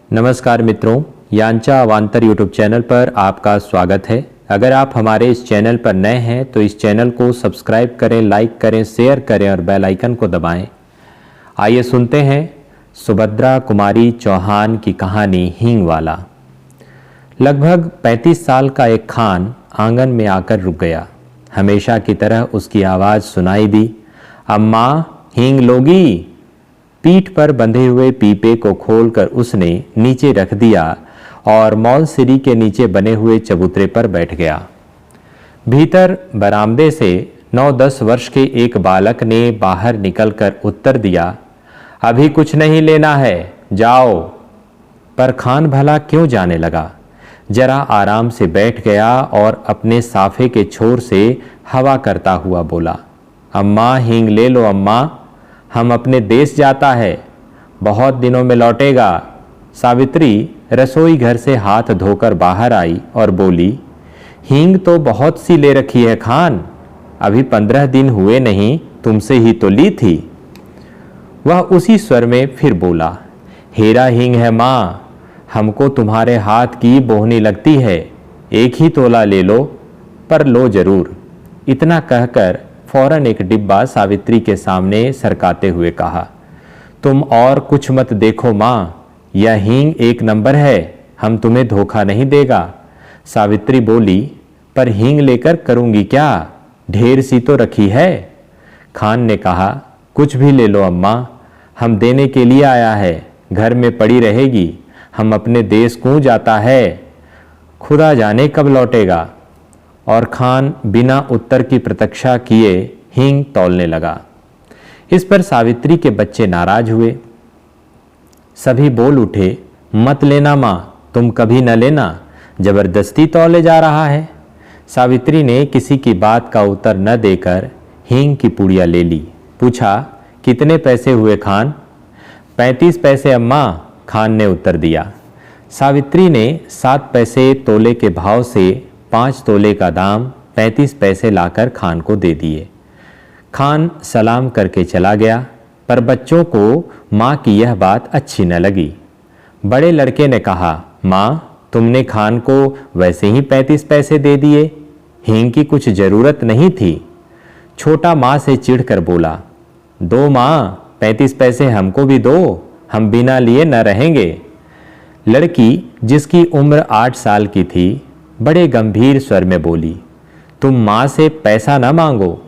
नमस्कार मित्रों, यांचा अवांतर यूट्यूब चैनल पर आपका स्वागत है। अगर आप हमारे इस चैनल पर नए हैं तो इस चैनल को सब्सक्राइब करें, लाइक करें, शेयर करें और बेल आइकन को दबाएं। आइए सुनते हैं सुभद्रा कुमारी चौहान की कहानी हींग वाला। लगभग 35 साल का एक खान आंगन में आकर रुक गया। हमेशा की तरह उसकी आवाज़ सुनाई दी, अम्मा हींग लोगी? पीठ पर बंधे हुए पीपे को खोलकर उसने नीचे रख दिया और मॉल सीढ़ी के नीचे बने हुए चबूतरे पर बैठ गया। भीतर बरामदे से 9-10 वर्ष के एक बालक ने बाहर निकलकर उत्तर दिया, अभी कुछ नहीं लेना है, जाओ। पर खान भला क्यों जाने लगा। जरा आराम से बैठ गया और अपने साफे के छोर से हवा करता हुआ बोला, अम्मा हींग ले लो अम्मा, हम अपने देश जाता है, बहुत दिनों में लौटेगा। सावित्री रसोई घर से हाथ धोकर बाहर आई और बोली, हींग तो बहुत सी ले रखी है खान, अभी 15 दिन हुए नहीं, तुमसे ही तो ली थी। वह उसी स्वर में फिर बोला, हेरा हींग है माँ, हमको तुम्हारे हाथ की बोहनी लगती है, एक ही तोला ले लो, पर लो जरूर। इतना कहकर फौरन एक डिब्बा सावित्री के सामने सरकाते हुए कहा, तुम और कुछ मत देखो माँ, यह हींग एक नंबर है, हम तुम्हें धोखा नहीं देगा। सावित्री बोली, पर हींग लेकर करूँगी क्या, ढेर सी तो रखी है। खान ने कहा, कुछ भी ले लो अम्मा, हम देने के लिए आया है, घर में पड़ी रहेगी, हम अपने देश को जाता है, खुदा जाने कब लौटेगा। और खान बिना उत्तर की प्रतीक्षा किए हींग तौलने लगा। इस पर सावित्री के बच्चे नाराज हुए। सभी बोल उठे, मत लेना माँ, तुम कभी न लेना, जबरदस्ती तौले जा रहा है। सावित्री ने किसी की बात का उत्तर न देकर हींग की पुड़िया ले ली। पूछा, कितने पैसे हुए खान? 35 पैसे अम्मा, खान ने उत्तर दिया। सावित्री ने 7 पैसे तोले के भाव से 5 तोले का दाम 35 पैसे लाकर खान को दे दिए। खान सलाम करके चला गया, पर बच्चों को माँ की यह बात अच्छी न लगी। बड़े लड़के ने कहा, माँ तुमने खान को वैसे ही 35 पैसे दे दिए, हींग की कुछ ज़रूरत नहीं थी। छोटा माँ से चिढ़कर बोला, दो माँ, 35 पैसे हमको भी दो, हम बिना लिए न रहेंगे। लड़की जिसकी उम्र 8 साल की थी बड़े गंभीर स्वर में बोली, तुम माँ से पैसा न मांगो,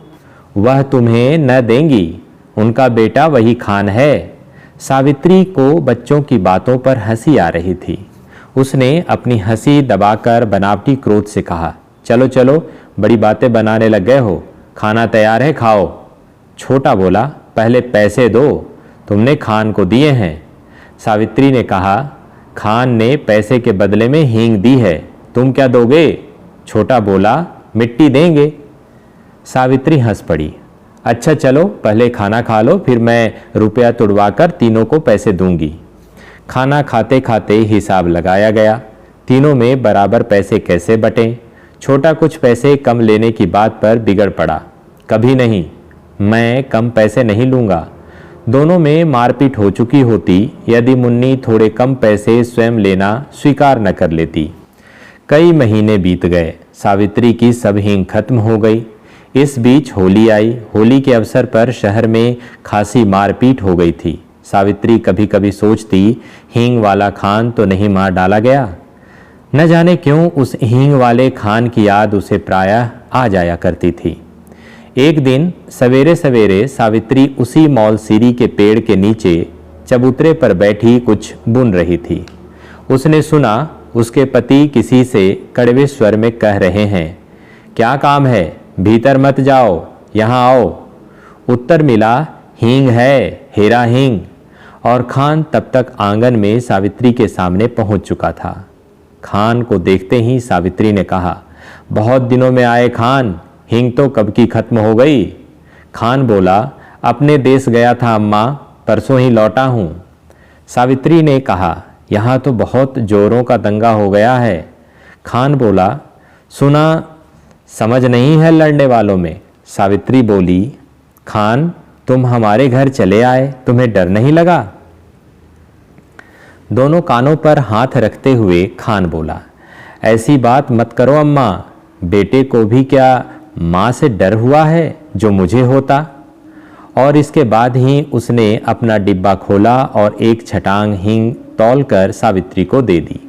वह तुम्हें न देंगी, उनका बेटा वही खान है। सावित्री को बच्चों की बातों पर हंसी आ रही थी। उसने अपनी हंसी दबाकर बनावटी क्रोध से कहा, चलो चलो, बड़ी बातें बनाने लग गए हो, खाना तैयार है, खाओ। छोटा बोला, पहले पैसे दो, तुमने खान को दिए हैं। सावित्री ने कहा, खान ने पैसे के बदले में हींग दी है, तुम क्या दोगे? छोटा बोला, मिट्टी देंगे। सावित्री हंस पड़ी, अच्छा चलो पहले खाना खा लो, फिर मैं रुपया तुड़वाकर तीनों को पैसे दूंगी। खाना खाते खाते हिसाब लगाया गया, तीनों में बराबर पैसे कैसे बटें। छोटा कुछ पैसे कम लेने की बात पर बिगड़ पड़ा, कभी नहीं, मैं कम पैसे नहीं लूँगा। दोनों में मारपीट हो चुकी होती यदि मुन्नी थोड़े कम पैसे स्वयं लेना स्वीकार न कर लेती। कई महीने बीत गए, सावित्री की सब हींग खत्म हो गई। इस बीच होली आई। होली के अवसर पर शहर में खासी मारपीट हो गई थी। सावित्री कभी कभी सोचती, हींग वाला खान तो नहीं मार डाला गया। न जाने क्यों उस हींग वाले खान की याद उसे प्रायः आ जाया करती थी। एक दिन सवेरे सवेरे सावित्री उसी मॉल सीरी के पेड़ के नीचे चबूतरे पर बैठी कुछ बुन रही थी। उसने सुना उसके पति किसी से कड़वे स्वर में कह रहे हैं, क्या काम है, भीतर मत जाओ, यहाँ आओ। उत्तर मिला, हींग है, हेरा हींग। और खान तब तक आंगन में सावित्री के सामने पहुंच चुका था। खान को देखते ही सावित्री ने कहा, बहुत दिनों में आए खान, हींग तो कब की खत्म हो गई। खान बोला, अपने देश गया था अम्मा, परसों ही लौटा हूँ। सावित्री ने कहा, यहाँ तो बहुत जोरों का दंगा हो गया है। खान बोला, सुना समझ नहीं है लड़ने वालों में। सावित्री बोली, खान तुम हमारे घर चले आए, तुम्हें डर नहीं लगा? दोनों कानों पर हाथ रखते हुए खान बोला, ऐसी बात मत करो अम्मा, बेटे को भी क्या माँ से डर हुआ है जो मुझे होता। और इसके बाद ही उसने अपना डिब्बा खोला और एक छटांग हींग तौलकर सावित्री को दे दी।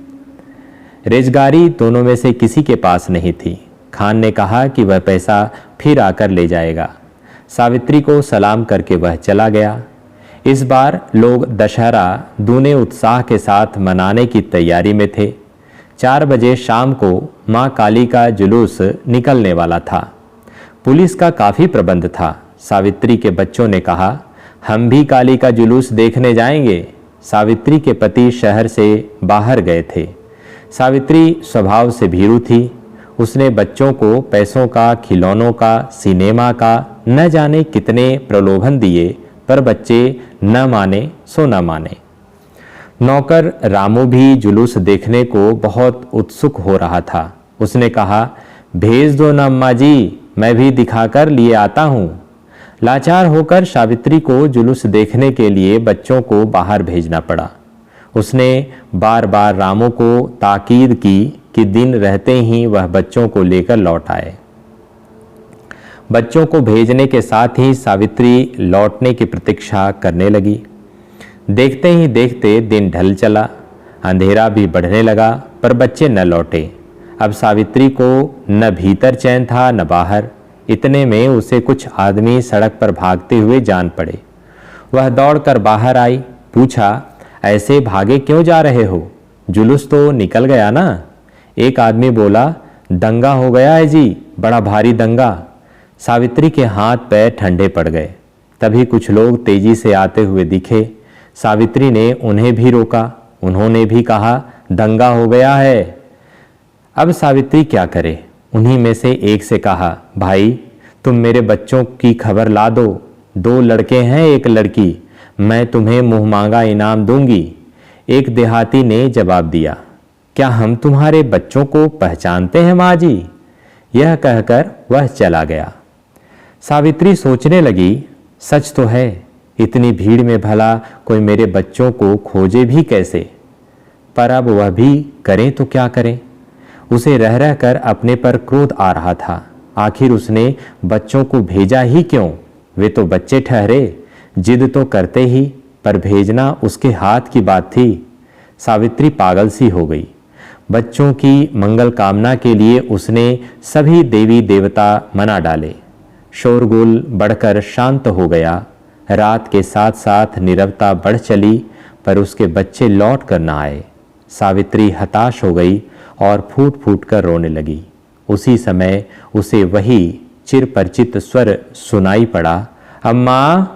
रेजगारी दोनों में से किसी के पास नहीं थी। खान ने कहा कि वह पैसा फिर आकर ले जाएगा। सावित्री को सलाम करके वह चला गया। इस बार लोग दशहरा दूने उत्साह के साथ मनाने की तैयारी में थे। 4 बजे शाम को मां काली का जुलूस निकलने वाला था। पुलिस का काफ़ी प्रबंध था। सावित्री के बच्चों ने कहा, हम भी काली का जुलूस देखने जाएंगे। सावित्री के पति शहर से बाहर गए थे। सावित्री स्वभाव से भीरू थी। उसने बच्चों को पैसों का, खिलौनों का, सिनेमा का न जाने कितने प्रलोभन दिए, पर बच्चे न माने सो न माने। नौकर रामू भी जुलूस देखने को बहुत उत्सुक हो रहा था। उसने कहा, भेज दो न अम्मा जी, मैं भी दिखाकर लिए आता हूँ। लाचार होकर सावित्री को जुलूस देखने के लिए बच्चों को बाहर भेजना पड़ा। उसने बार बार रामू को ताकीद की कि दिन रहते ही वह बच्चों को लेकर लौट आए। बच्चों को भेजने के साथ ही सावित्री लौटने की प्रतीक्षा करने लगी। देखते ही देखते दिन ढल चला, अंधेरा भी बढ़ने लगा, पर बच्चे न लौटे। अब सावित्री को न भीतर चैन था न बाहर। इतने में उसे कुछ आदमी सड़क पर भागते हुए जान पड़े। वह दौड़कर बाहर आई, पूछा, ऐसे भागे क्यों जा रहे हो? जुलूस तो निकल गया ना? एक आदमी बोला, दंगा हो गया है जी, बड़ा भारी दंगा। सावित्री के हाथ पैर ठंडे पड़ गए। तभी कुछ लोग तेजी से आते हुए दिखे। सावित्री ने उन्हें भी रोका। उन्होंने भी कहा, दंगा हो गया है। अब सावित्री क्या करे? उन्हीं में से एक से कहा, भाई तुम मेरे बच्चों की खबर ला दो। 2 लड़के हैं, 1 लड़की, मैं तुम्हें मुँह मांगा इनाम दूंगी। एक देहाती ने जवाब दिया, क्या हम तुम्हारे बच्चों को पहचानते हैं माँ जी? यह कहकर वह चला गया। सावित्री सोचने लगी, सच तो है, इतनी भीड़ में भला कोई मेरे बच्चों को खोजे भी कैसे? पर अब वह भी करें तो क्या करें? उसे रह रह कर अपने पर क्रोध आ रहा था। आखिर उसने बच्चों को भेजा ही क्यों? वे तो बच्चे ठहरे, जिद तो करते ही, पर भेजना उसके हाथ की बात थी। सावित्री पागल सी हो गई। बच्चों की मंगल कामना के लिए उसने सभी देवी देवता मना डाले। शोरगुल बढ़कर शांत हो गया। रात के साथ साथ नीरवता बढ़ चली, पर उसके बच्चे लौट कर न आए। सावित्री हताश हो गई और फूट फूट कर रोने लगी। उसी समय उसे वही चिरपरिचित स्वर सुनाई पड़ा, अम्मा।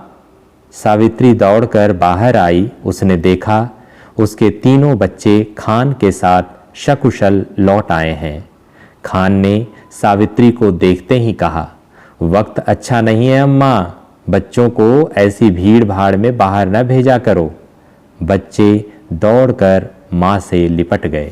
सावित्री दौड़कर बाहर आई। उसने देखा उसके 3 बच्चे खान के साथ सकुशल लौट आए हैं। खान ने सावित्री को देखते ही कहा, वक्त अच्छा नहीं है अम्मा, बच्चों को ऐसी भीड़ भाड़ में बाहर न भेजा करो। बच्चे दौड़कर माँ से लिपट गए।